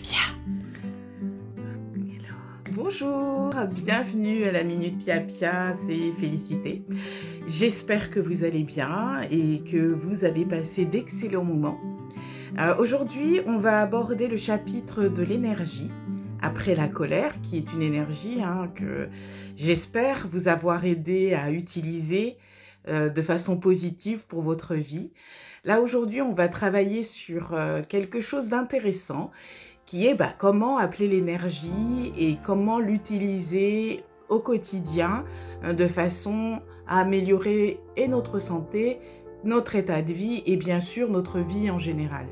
Pia. Bonjour, bienvenue à la Minute Pia Pia, c'est Félicité. J'espère que vous allez bien et que vous avez passé d'excellents moments. Aujourd'hui, on va aborder le chapitre de l'énergie après la colère, qui est une énergie que j'espère vous avoir aidé à utiliser de façon positive pour votre vie. Là, aujourd'hui, on va travailler sur quelque chose d'intéressant qui est comment appeler l'énergie et comment l'utiliser au quotidien de façon à améliorer et notre santé, notre état de vie et bien sûr notre vie en général.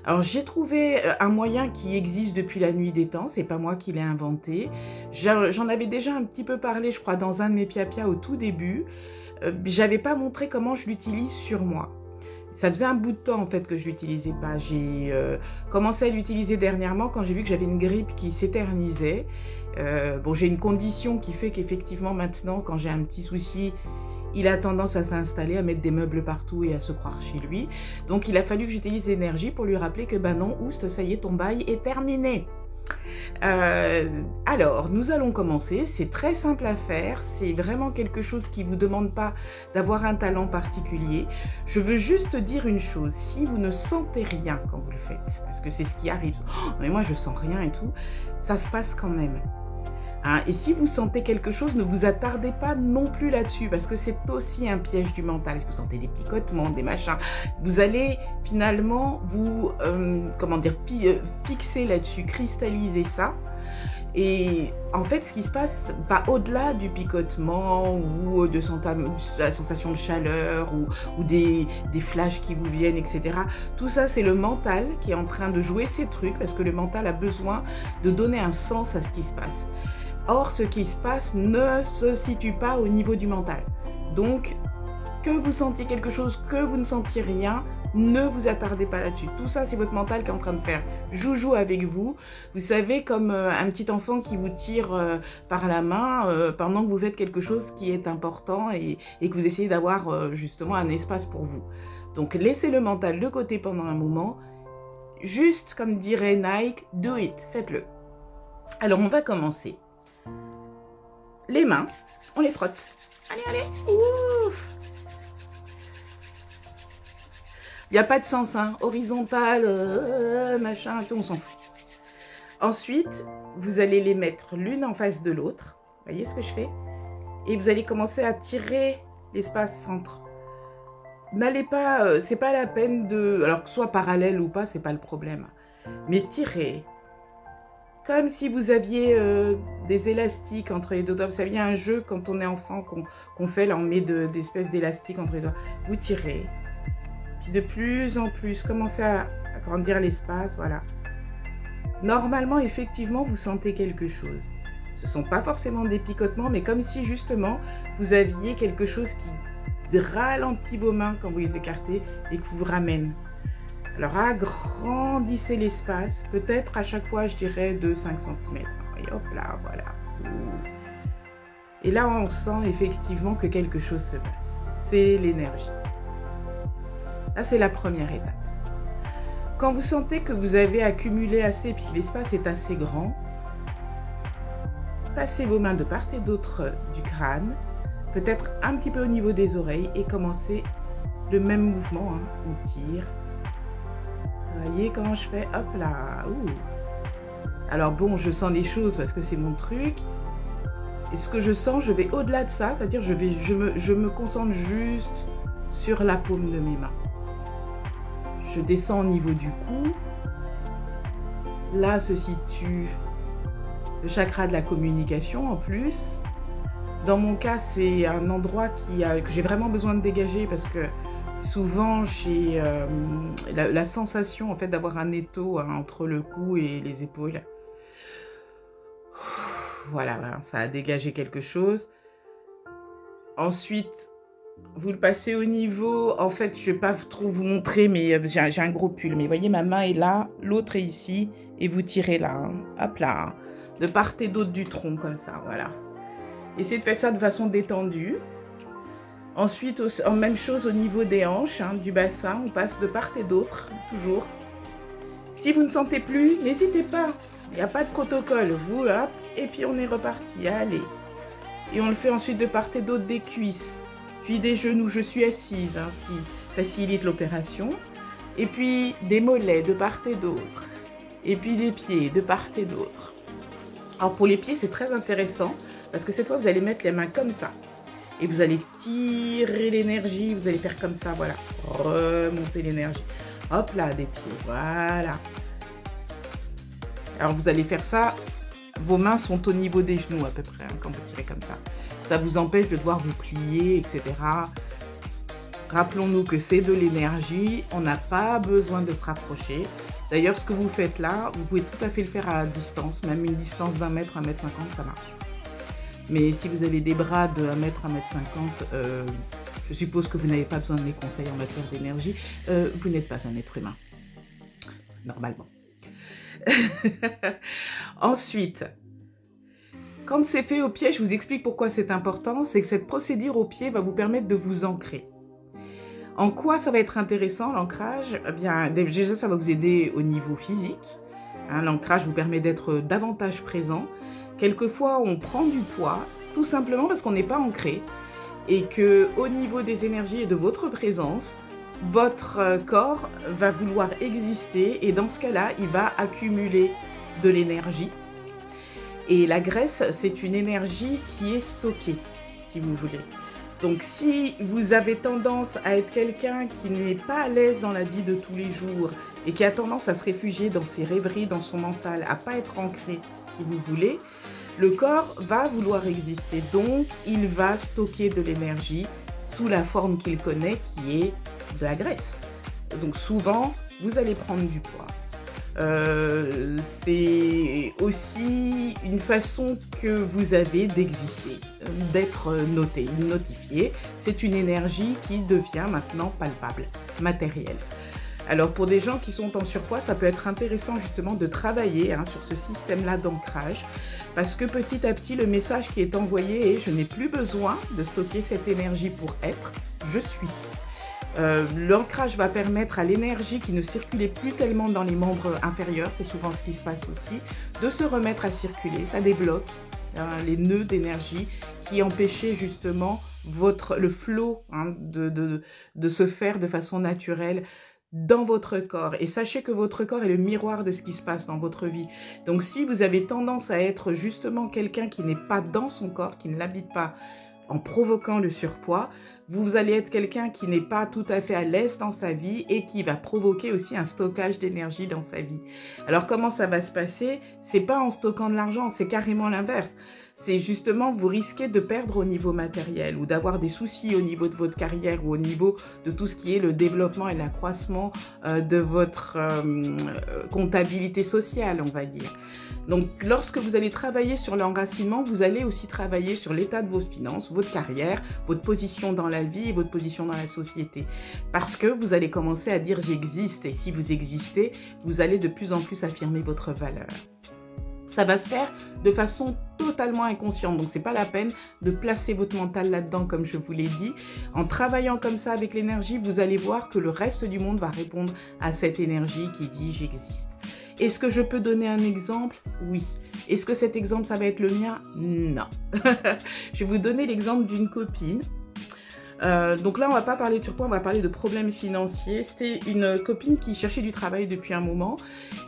Alors j'ai trouvé un moyen qui existe depuis la nuit des temps, c'est pas moi qui l'ai inventé. J'en avais déjà un petit peu parlé, je crois, dans un de mes Pia-Pia au tout début. J'avais pas montré comment je l'utilise sur moi. Ça faisait un bout de temps en fait que je l'utilisais pas. J'ai commencé à l'utiliser dernièrement quand j'ai vu que j'avais une grippe qui s'éternisait. J'ai une condition qui fait qu'effectivement maintenant quand j'ai un petit souci, il a tendance à s'installer, à mettre des meubles partout et à se croire chez lui. Donc il a fallu que j'utilise l'énergie pour lui rappeler que non, oust, ça y est, ton bail est terminé. Alors, nous allons commencer. C'est très simple à faire. C'est vraiment quelque chose qui ne vous demande pas d'avoir un talent particulier. Je veux juste dire une chose. Si vous ne sentez rien quand vous le faites, parce que c'est ce qui arrive, oh, mais moi je sens rien et tout, ça se passe quand même. Et si vous sentez quelque chose, ne vous attardez pas non plus là-dessus, parce que c'est aussi un piège du mental. Si vous sentez des picotements, des machins, vous allez finalement vous, fixer là-dessus, cristalliser ça. Et en fait, ce qui se passe va au-delà du picotement ou de la sensation de chaleur ou des flashs qui vous viennent, etc. Tout ça, c'est le mental qui est en train de jouer ces trucs, parce que le mental a besoin de donner un sens à ce qui se passe. Or, ce qui se passe ne se situe pas au niveau du mental. Donc, que vous sentiez quelque chose, que vous ne sentiez rien, ne vous attardez pas là-dessus. Tout ça, c'est votre mental qui est en train de faire joujou avec vous. Vous savez, comme un petit enfant qui vous tire par la main pendant que vous faites quelque chose qui est important et que vous essayez d'avoir justement un espace pour vous. Donc, laissez le mental de côté pendant un moment. Juste, comme dirait Nike, do it, faites-le. Alors, on va commencer. Les mains, on les frotte. Allez, ouf. Il n'y a pas de sens, horizontal, machin, tout, on s'en fout. Ensuite, vous allez les mettre l'une en face de l'autre. Vous voyez ce que je fais? Et vous allez commencer à tirer l'espace centre. N'allez pas, c'est pas la peine de... Alors que soit parallèle ou pas, c'est pas le problème. Mais tirez. Comme si vous aviez des élastiques entre les deux doigts. Vous savez, il y a un jeu quand on est enfant qu'on fait, là on met des espèces d'élastiques entre les doigts. Vous tirez. Puis de plus en plus, commencez à agrandir l'espace, voilà. Normalement, effectivement, vous sentez quelque chose. Ce ne sont pas forcément des picotements, mais comme si justement, vous aviez quelque chose qui ralentit vos mains quand vous les écartez et que vous ramène. Alors, agrandissez l'espace, peut-être à chaque fois, je dirais de 5 cm. Et hop là, voilà. Et là, on sent effectivement que quelque chose se passe. C'est l'énergie. Là, c'est la première étape. Quand vous sentez que vous avez accumulé assez et que l'espace est assez grand, passez vos mains de part et d'autre du crâne, peut-être un petit peu au niveau des oreilles et commencez le même mouvement. On tire. Vous voyez comment je fais? Hop là. Ouh. Alors bon, je sens les choses parce que c'est mon truc. Et ce que je sens, je vais au-delà de ça. C'est-à-dire, je me concentre juste sur la paume de mes mains. Je descends au niveau du cou. Là se situe le chakra de la communication en plus. Dans mon cas, c'est un endroit que j'ai vraiment besoin de dégager parce que souvent, j'ai la sensation en fait d'avoir un étau entre le cou et les épaules. Voilà, ça a dégagé quelque chose. Ensuite, vous le passez au niveau... En fait, je ne vais pas trop vous montrer, mais j'ai un gros pull. Mais vous voyez, ma main est là, l'autre est ici, et vous tirez là. Hop là. De part et d'autre du tronc, comme ça, voilà. Essayez de faire ça de façon détendue. Ensuite, même chose au niveau des hanches, du bassin. On passe de part et d'autre, toujours. Si vous ne sentez plus, n'hésitez pas. Il n'y a pas de protocole. Vous, hop, et puis on est reparti. Allez. Et on le fait ensuite de part et d'autre des cuisses. Puis des genoux, je suis assise, hein, ce qui facilite l'opération. Et puis des mollets de part et d'autre. Et puis des pieds de part et d'autre. Alors pour les pieds, c'est très intéressant parce que cette fois, vous allez mettre les mains comme ça. Et vous allez tirer l'énergie, vous allez faire comme ça, voilà. Remonter l'énergie. Hop là, des pieds, voilà. Alors vous allez faire ça, vos mains sont au niveau des genoux à peu près, hein, quand vous tirez comme ça. Ça vous empêche de devoir vous plier, etc. Rappelons-nous que c'est de l'énergie, on n'a pas besoin de se rapprocher. D'ailleurs, ce que vous faites là, vous pouvez tout à fait le faire à distance, même une distance d'1 mètre, 1 mètre 50, ça marche. Mais si vous avez des bras de 1 mètre, 1 mètre 50, je suppose que vous n'avez pas besoin de mes conseils en matière d'énergie. Vous n'êtes pas un être humain, normalement. Ensuite, quand c'est fait au pied, je vous explique pourquoi c'est important. C'est que cette procédure au pied va vous permettre de vous ancrer. En quoi ça va être intéressant, l'ancrage? Eh bien, déjà, ça va vous aider au niveau physique. Hein, l'ancrage vous permet d'être davantage présent. Quelquefois, on prend du poids, tout simplement parce qu'on n'est pas ancré. Et qu'au niveau des énergies et de votre présence, votre corps va vouloir exister. Et dans ce cas-là, il va accumuler de l'énergie. Et la graisse, c'est une énergie qui est stockée, si vous voulez. Donc, si vous avez tendance à être quelqu'un qui n'est pas à l'aise dans la vie de tous les jours et qui a tendance à se réfugier dans ses rêveries, dans son mental, à ne pas être ancré, si vous voulez, le corps va vouloir exister. Donc, il va stocker de l'énergie sous la forme qu'il connaît, qui est de la graisse. Donc, souvent, vous allez prendre du poids. C'est aussi une façon que vous avez d'exister, d'être noté, notifié. C'est une énergie qui devient maintenant palpable, matérielle. Alors pour des gens qui sont en surpoids, ça peut être intéressant justement de travailler sur ce système-là d'ancrage parce que petit à petit, le message qui est envoyé est « je n'ai plus besoin de stocker cette énergie pour être, je suis ». L'ancrage va permettre à l'énergie qui ne circulait plus tellement dans les membres inférieurs, c'est souvent ce qui se passe aussi, de se remettre à circuler. Ça débloque les nœuds d'énergie qui empêchaient justement le flot de se faire de façon naturelle dans votre corps. Et sachez que votre corps est le miroir de ce qui se passe dans votre vie. Donc si vous avez tendance à être justement quelqu'un qui n'est pas dans son corps, qui ne l'habite pas, en provoquant le surpoids, vous allez être quelqu'un qui n'est pas tout à fait à l'aise dans sa vie et qui va provoquer aussi un stockage d'énergie dans sa vie. Alors comment ça va se passer? C'est pas en stockant de l'argent, c'est carrément l'inverse. C'est justement vous risquez de perdre au niveau matériel ou d'avoir des soucis au niveau de votre carrière ou au niveau de tout ce qui est le développement et l'accroissement de votre comptabilité sociale, on va dire. Donc, lorsque vous allez travailler sur l'enracinement, vous allez aussi travailler sur l'état de vos finances, votre carrière, votre position dans la vie et votre position dans la société. Parce que vous allez commencer à dire « j'existe » et si vous existez, vous allez de plus en plus affirmer votre valeur. Ça va se faire de façon totalement inconsciente. Donc, c'est pas la peine de placer votre mental là-dedans, comme je vous l'ai dit. En travaillant comme ça avec l'énergie, vous allez voir que le reste du monde va répondre à cette énergie qui dit « j'existe ». Est-ce que je peux donner un exemple? Oui. Est-ce que cet exemple, ça va être le mien? Non. Je vais vous donner l'exemple d'une copine. Donc là, on va pas parler de surpoids, on va parler de problèmes financiers. C'était une copine qui cherchait du travail depuis un moment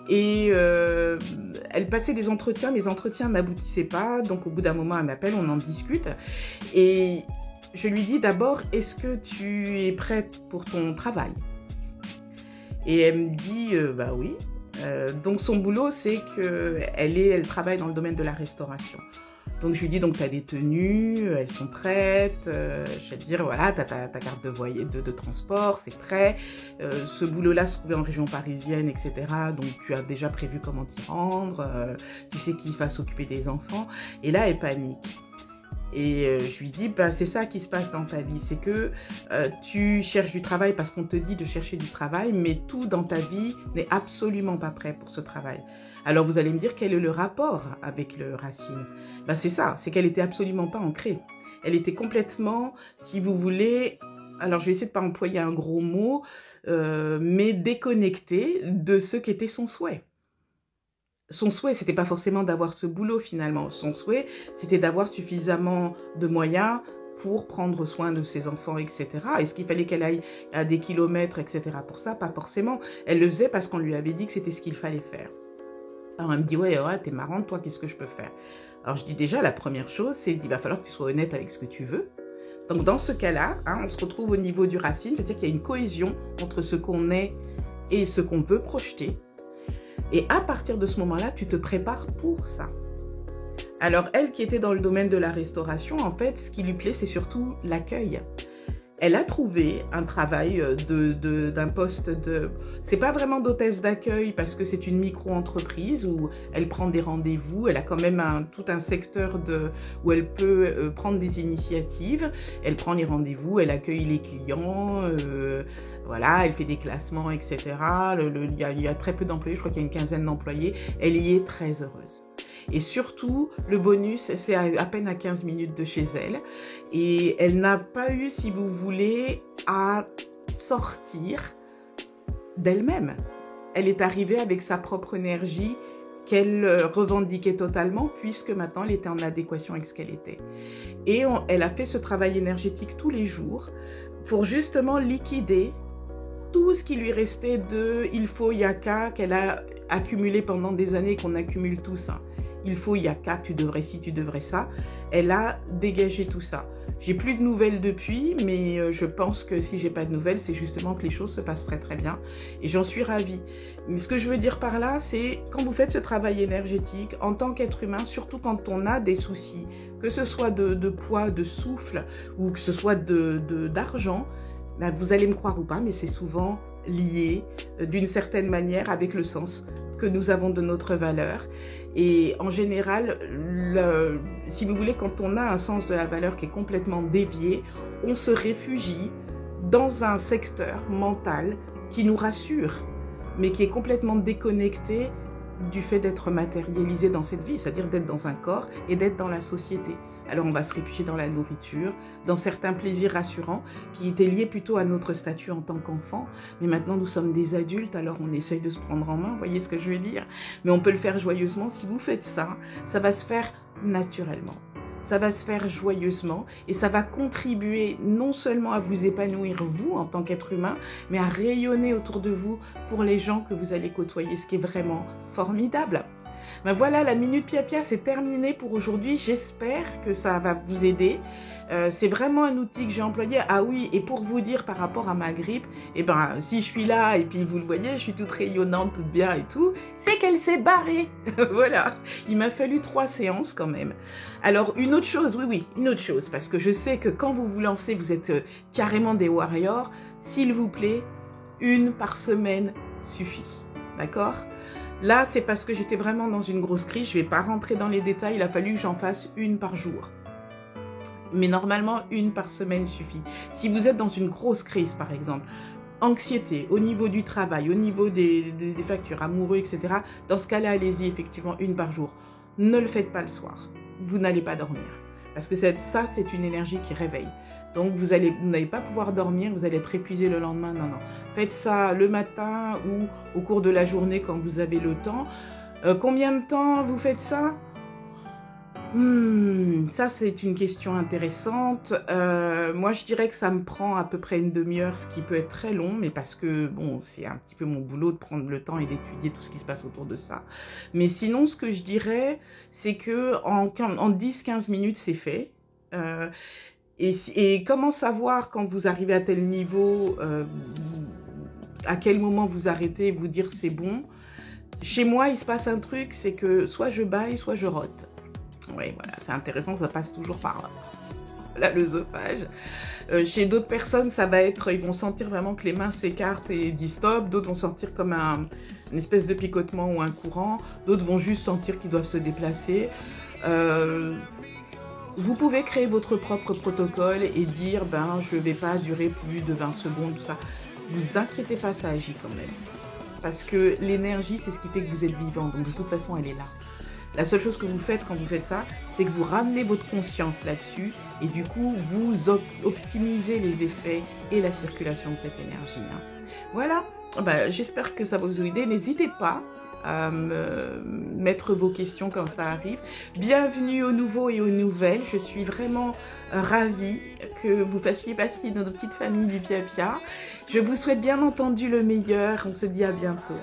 et elle passait des entretiens, les entretiens n'aboutissaient pas. Donc au bout d'un moment, elle m'appelle, on en discute et je lui dis d'abord, est-ce que tu es prête pour ton travail? Et elle me dit, bah oui. Donc son boulot, c'est qu'elle travaille dans le domaine de la restauration. Donc je lui dis, donc tu as des tenues, elles sont prêtes, je vais te dire, voilà, tu as ta carte de transport, c'est prêt. Ce boulot-là se trouvait en région parisienne, etc. Donc tu as déjà prévu comment t'y rendre, tu sais qui va s'occuper des enfants. Et là, elle panique. Et je lui dis, bah, c'est ça qui se passe dans ta vie, c'est que tu cherches du travail parce qu'on te dit de chercher du travail, mais tout dans ta vie n'est absolument pas prêt pour ce travail. Alors vous allez me dire, quel est le rapport avec le racine? Bah, c'est ça, c'est qu'elle était absolument pas ancrée. Elle était complètement, si vous voulez, alors je vais essayer de ne pas employer un gros mot, mais déconnecté de ce qu'était son souhait. Son souhait, c'était pas forcément d'avoir ce boulot finalement. Son souhait, c'était d'avoir suffisamment de moyens pour prendre soin de ses enfants, etc. Est-ce qu'il fallait qu'elle aille à des kilomètres, etc. pour ça? Pas forcément. Elle le faisait parce qu'on lui avait dit que c'était ce qu'il fallait faire. Alors elle me dit, ouais, t'es marrante, toi, qu'est-ce que je peux faire? Alors je dis déjà, la première chose, c'est qu'il va falloir que tu sois honnête avec ce que tu veux. Donc dans ce cas-là, on se retrouve au niveau du racine, c'est-à-dire qu'il y a une cohésion entre ce qu'on est et ce qu'on veut projeter. Et à partir de ce moment-là, tu te prépares pour ça. Alors, elle qui était dans le domaine de la restauration, en fait, ce qui lui plaît, c'est surtout l'accueil. Elle a trouvé un travail d'un poste de... C'est pas vraiment d'hôtesse d'accueil parce que c'est une micro-entreprise où elle prend des rendez-vous. Elle a quand même tout un secteur où elle peut prendre des initiatives. Elle prend les rendez-vous, elle accueille les clients, voilà, elle fait des classements, etc. Il y a très peu d'employés, je crois qu'il y a une quinzaine d'employés. Elle y est très heureuse. Et surtout, le bonus, c'est à peine à 15 minutes de chez elle. Et elle n'a pas eu, si vous voulez, à sortir d'elle-même. Elle est arrivée avec sa propre énergie qu'elle revendiquait totalement, puisque maintenant, elle était en adéquation avec ce qu'elle était. Et elle a fait ce travail énergétique tous les jours pour justement liquider tout ce qui lui restait de « il faut, il y a qu'à » qu'elle a accumulé pendant des années, qu'on accumule tous, hein. Il faut, il y a qu'à, tu devrais ci, tu devrais ça. Elle a dégagé tout ça. J'ai plus de nouvelles depuis, mais je pense que si j'ai pas de nouvelles, c'est justement que les choses se passent très très bien. Et j'en suis ravie. Mais ce que je veux dire par là, c'est quand vous faites ce travail énergétique, en tant qu'être humain, surtout quand on a des soucis, que ce soit de poids, de souffle, ou que ce soit d'argent, ben vous allez me croire ou pas, mais c'est souvent lié d'une certaine manière avec le sens que nous avons de notre valeur. Et en général, si vous voulez, quand on a un sens de la valeur qui est complètement dévié, on se réfugie dans un secteur mental qui nous rassure, mais qui est complètement déconnecté du fait d'être matérialisé dans cette vie, c'est-à-dire d'être dans un corps et d'être dans la société. Alors on va se réfugier dans la nourriture, dans certains plaisirs rassurants qui étaient liés plutôt à notre statut en tant qu'enfant. Mais maintenant nous sommes des adultes, alors on essaye de se prendre en main, vous voyez ce que je veux dire? Mais on peut le faire joyeusement. Si vous faites ça, ça va se faire naturellement. Ça va se faire joyeusement et ça va contribuer non seulement à vous épanouir vous en tant qu'être humain, mais à rayonner autour de vous pour les gens que vous allez côtoyer, ce qui est vraiment formidable. Ben voilà, la Minute Pia-Pia, c'est terminé pour aujourd'hui. J'espère que ça va vous aider. C'est vraiment un outil que j'ai employé. Ah oui, et pour vous dire par rapport à ma grippe, eh ben, si je suis là et puis vous le voyez, je suis toute rayonnante, toute bien et tout, c'est qu'elle s'est barrée. Voilà, il m'a fallu 3 séances quand même. Alors, une autre chose, oui, une autre chose, parce que je sais que quand vous vous lancez, vous êtes carrément des warriors. S'il vous plaît, 1 par semaine suffit. D'accord ? Là, c'est parce que j'étais vraiment dans une grosse crise. Je ne vais pas rentrer dans les détails. Il a fallu que j'en fasse 1 par jour. Mais normalement, 1 par semaine suffit. Si vous êtes dans une grosse crise, par exemple, anxiété au niveau du travail, au niveau des factures, amoureux, etc., dans ce cas-là, allez-y, effectivement, 1 par jour. Ne le faites pas le soir. Vous n'allez pas dormir. Parce que ça, c'est une énergie qui réveille. Donc, vous n'allez pas pouvoir dormir, vous allez être épuisé le lendemain. Non, non. Faites ça le matin ou au cours de la journée quand vous avez le temps. Combien de temps vous faites ça? Ça, c'est une question intéressante. Moi, je dirais que ça me prend à peu près 1 demi-heure, ce qui peut être très long, mais parce que, bon, c'est un petit peu mon boulot de prendre le temps et d'étudier tout ce qui se passe autour de ça. Mais sinon, ce que je dirais, c'est que en 10-15 minutes, c'est fait. Et comment savoir quand vous arrivez à tel niveau, à quel moment vous arrêtez, vous dire c'est bon. Chez moi, il se passe un truc, c'est que soit je baille, soit je rote. Oui, voilà, c'est intéressant, ça passe toujours par là, l'œsophage. Chez d'autres personnes, ça va être, ils vont sentir vraiment que les mains s'écartent et disent stop. D'autres vont sentir comme une espèce de picotement ou un courant. D'autres vont juste sentir qu'ils doivent se déplacer. Vous pouvez créer votre propre protocole et dire, ben, je ne vais pas durer plus de 20 secondes, tout ça. Vous inquiétez pas, ça agit quand même. Parce que l'énergie, c'est ce qui fait que vous êtes vivant. Donc, de toute façon, elle est là. La seule chose que vous faites quand vous faites ça, c'est que vous ramenez votre conscience là-dessus et du coup, vous optimisez les effets et la circulation de cette énergie. Hein. Voilà, bah, j'espère que ça va vous aider. N'hésitez pas à me mettre vos questions quand ça arrive. Bienvenue aux nouveaux et aux nouvelles. Je suis vraiment ravie que vous fassiez partie de notre petite famille du Pia Pia. Je vous souhaite bien entendu le meilleur. On se dit à bientôt.